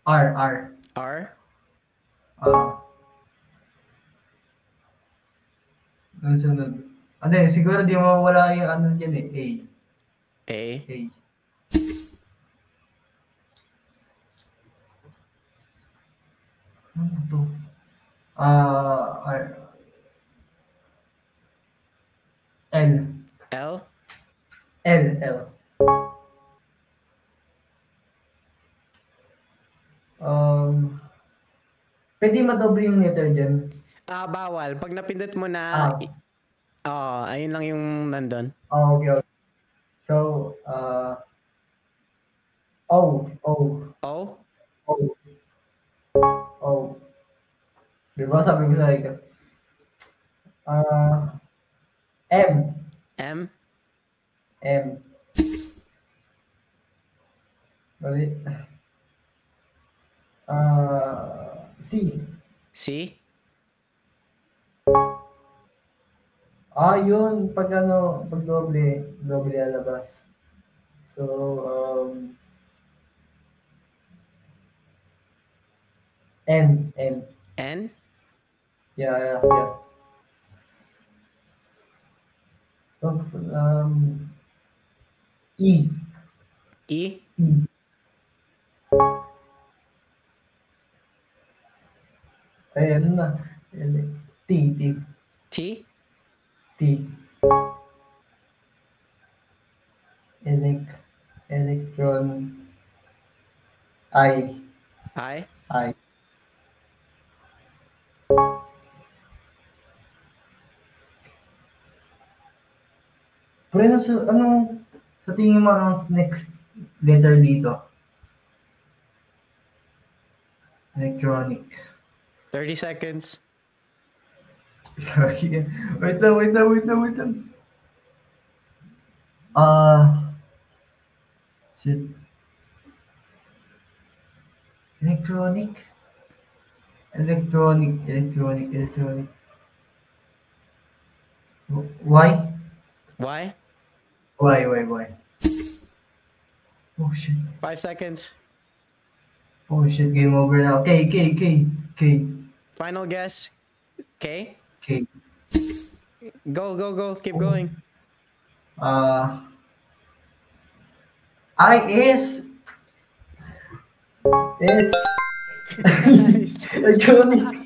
R. R? Ang sunod. Hindi, siguro di mawawala yung ano dyan eh. A? A. Ano to? R. L. L? L. Pwede madoble yung letter dyan. Bawal. Pag napindot mo na, ayun lang yung nandun. Okay. So, O. O? Diba sabi ko sa ikaw? M. M? Balik. C. C? Yun. Pag doble lalabas. So, N. N? Yeah. So, E. E? Ayan na. T. T? Electron. I. Pero sa tingin mo anong next letter dito? Electronic. 30 seconds. Wait lang. Shit. Electronic. Why? Y? Why? Oh shit. 5 seconds. Oh shit, game over now. K. Final guess. K? K. Go. Keep going. S. Nice. Electronics.